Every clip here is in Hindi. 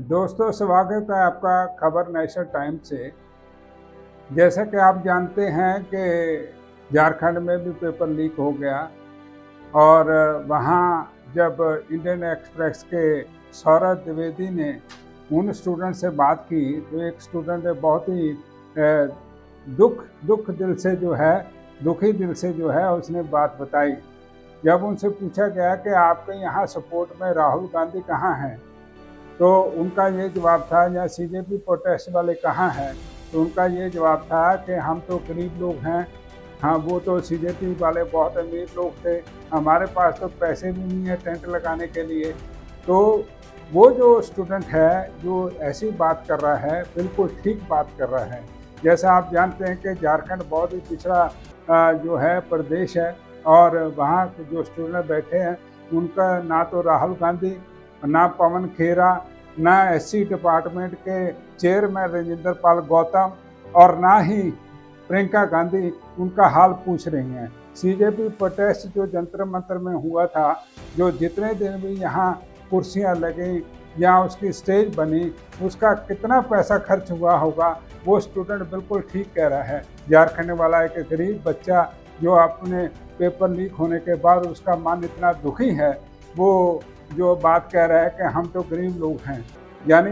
दोस्तों, स्वागत है आपका खबर नेशनल टाइम से। जैसा कि आप जानते हैं कि झारखंड में भी पेपर लीक हो गया और वहाँ जब इंडियन एक्सप्रेस के सौरभ द्विवेदी ने उन स्टूडेंट से बात की तो एक स्टूडेंट ने बहुत ही दुखी दिल से जो है उसने बात बताई। जब उनसे पूछा गया कि आपके यहाँ सपोर्ट में राहुल गांधी कहाँ हैं, तो उनका ये जवाब था, या सीजेपी प्रोटेस्ट वाले कहाँ हैं, तो उनका ये जवाब था कि हम तो गरीब लोग हैं। हाँ, वो तो सीजेपी वाले बहुत अमीर लोग थे, हमारे पास तो पैसे भी नहीं है टेंट लगाने के लिए। तो वो जो स्टूडेंट है जो ऐसी बात कर रहा है, बिल्कुल ठीक बात कर रहा है। जैसा आप जानते हैं कि झारखंड बहुत ही पिछड़ा जो है प्रदेश है, और वहाँ के जो स्टूडेंट बैठे हैं उनका ना तो राहुल गांधी, ना पवन खेरा, ना एससी डिपार्टमेंट के चेयरमैन राजेंद्र पाल गौतम, और ना ही प्रियंका गांधी उनका हाल पूछ रही हैं। सीजेपी प्रोटेस्ट जो जंतर मंतर में हुआ था, जो जितने दिन भी यहाँ कुर्सियाँ लगी या उसकी स्टेज बनी, उसका कितना पैसा खर्च हुआ होगा, वो स्टूडेंट बिल्कुल ठीक कह रहा है। झारखंड वाला एक गरीब बच्चा जो अपने पेपर लीक होने के बाद उसका मन इतना दुखी है, वो जो बात कह रहा है कि हम तो गरीब लोग हैं। यानी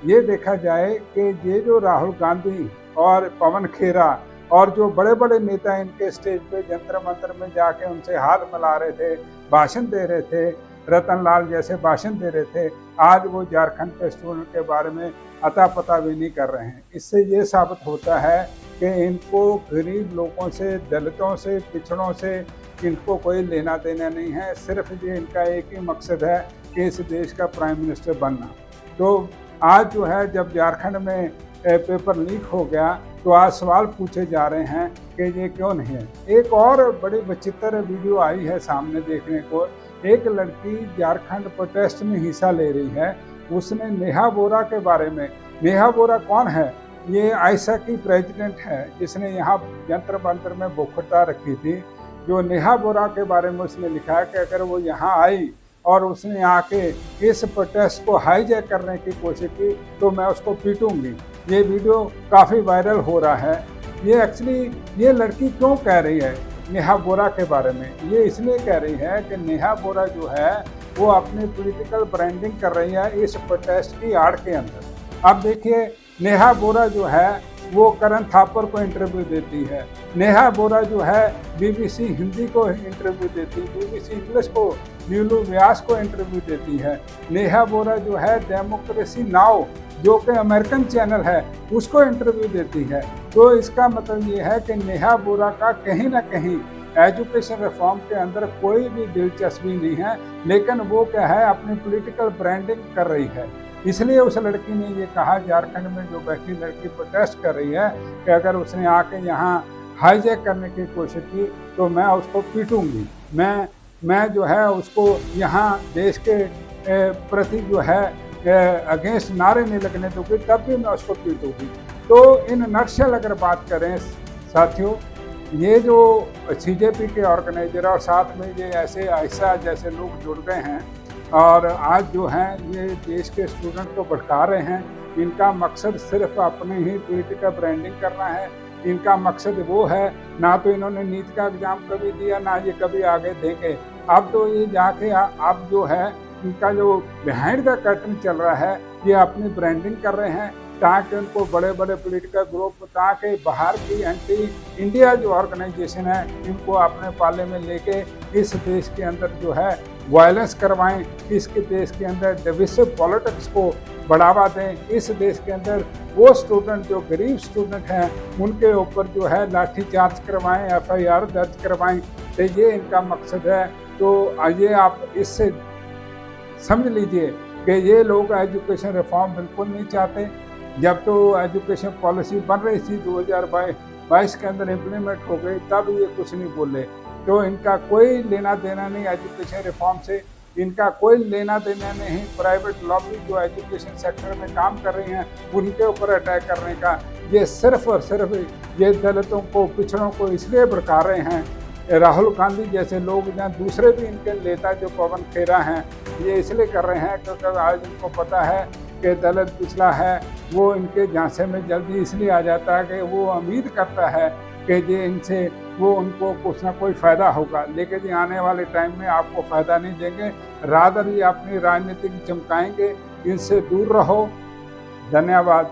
ये देखा जाए कि ये जो राहुल गांधी और पवन खेरा और जो बड़े बड़े नेता इनके स्टेज पे जंतर मंतर में जाके उनसे हाथ मिला रहे थे, भाषण दे रहे थे, रतन लाल जैसे भाषण दे रहे थे, आज वो झारखंड के स्टूडेंट के बारे में अता पता भी नहीं कर रहे हैं। इससे ये साबित होता है कि इनको गरीब लोगों से, दलितों से, पिछड़ों से इनको कोई लेना देना नहीं है। सिर्फ ये इनका एक ही मकसद है कि इस देश का प्राइम मिनिस्टर बनना। तो आज जो है जब झारखंड में पेपर लीक हो गया तो आज सवाल पूछे जा रहे हैं कि ये क्यों नहीं है। एक और बड़ी विचित्र वीडियो आई है सामने देखने को। एक लड़की झारखंड प्रोटेस्ट में हिस्सा ले रही है। उसने नेहा बोरा के बारे में, नेहा बोरा कौन है? ये आयशा की प्रेसिडेंट है जिसने यहाँ जंतर मंतर में भूखता रखी थी। जो नेहा बोरा के बारे में उसने लिखा है कि अगर वो यहाँ आई और उसने आके इस प्रोटेस्ट को हाईजैक करने की कोशिश की तो मैं उसको पीटूंगी। ये वीडियो काफ़ी वायरल हो रहा है। ये एक्चुअली ये लड़की क्यों कह रही है नेहा बोरा के बारे में? ये इसलिए कह रही है कि नेहा बोरा जो है वो अपनी पॉलिटिकल ब्रांडिंग कर रही है इस प्रोटेस्ट की आड़ के अंदर। अब देखिए, नेहा बोरा जो है वो करण थापर को इंटरव्यू देती है। नेहा बोरा जो है बीबीसी हिंदी को इंटरव्यू देती है, बीबीसी इंग्लिश को नीलू व्यास को इंटरव्यू देती है। नेहा बोरा जो है डेमोक्रेसी नाउ जो कि अमेरिकन चैनल है उसको इंटरव्यू देती है। तो इसका मतलब ये है कि नेहा बोरा का कहीं ना कहीं एजुकेशन रिफॉर्म के अंदर कोई भी दिलचस्पी नहीं है, लेकिन वो क्या है अपनी पॉलिटिकल ब्रांडिंग कर रही है। इसलिए उस लड़की ने ये कहा, झारखंड में जो बैठी लड़की प्रोटेस्ट कर रही है, कि अगर उसने आके यहाँ हाईजैक करने की कोशिश की तो मैं उसको पीटूंगी। मैं जो है उसको यहाँ देश के प्रति जो है अगेंस्ट नारे नहीं लगने दूंगी, तब भी मैं उसको पीटूंगी। तो इन नक्शल अगर बात करें साथियों, ये जो सीजेपी के ऑर्गेनाइजर और साथ में ये ऐसे आयशा जैसे लोग जुड़ गए हैं और आज जो हैं ये देश के स्टूडेंट को भड़का रहे हैं। इनका मकसद सिर्फ अपनी ही पॉलिटिकल ब्रांडिंग करना है। इनका मकसद वो है, ना तो इन्होंने नीट का एग्जाम कभी दिया, ना ये कभी आगे देंगे। अब तो ये जाके अब जो है इनका जो बिहाइंड द कर्टन चल रहा है, ये अपनी ब्रांडिंग कर रहे हैं ताकि उनको बड़े बड़े पॉलिटिकल ग्रुप, ताकि बाहर की एंटी इंडिया जो ऑर्गेनाइजेशन है इनको अपने पाले में लेके इस देश के अंदर जो है वायलेंस करवाएं, इसके देश के अंदर डिविसिव पॉलिटिक्स को बढ़ावा दें। इस देश के अंदर वो स्टूडेंट जो गरीब स्टूडेंट हैं उनके ऊपर जो है लाठी चार्ज करवाएं, FIR दर्ज करवाएं। तो ये इनका मकसद है। तो आइए आप इससे समझ लीजिए कि ये लोग एजुकेशन रिफॉर्म बिल्कुल नहीं चाहते। जब तो एजुकेशन पॉलिसी बन रही थी 2022 के अंदर इम्प्लीमेंट हो गई, तब ये कुछ नहीं बोले। तो इनका कोई लेना देना नहीं एजुकेशन रिफॉर्म से, इनका कोई लेना देना नहीं प्राइवेट लॉबी जो एजुकेशन सेक्टर में काम कर रही हैं उनके ऊपर अटैक करने का। ये सिर्फ और सिर्फ ये दलितों को, पिछड़ों को इसलिए भड़का रहे हैं। राहुल गांधी जैसे लोग या दूसरे भी इनके नेता जो पवन खेरा हैं, ये इसलिए कर रहे हैं क्योंकि आज इनको पता है के दलित पिछड़ा है वो इनके झांसे में जल्दी इसलिए आ जाता है कि वो उम्मीद करता है कि ये इनसे वो उनको कुछ ना कोई फ़ायदा होगा, लेकिन ये आने वाले टाइम में आपको फ़ायदा नहीं देंगे, रादर ये अपनी राजनीति चमकाएंगे। इनसे दूर रहो। धन्यवाद।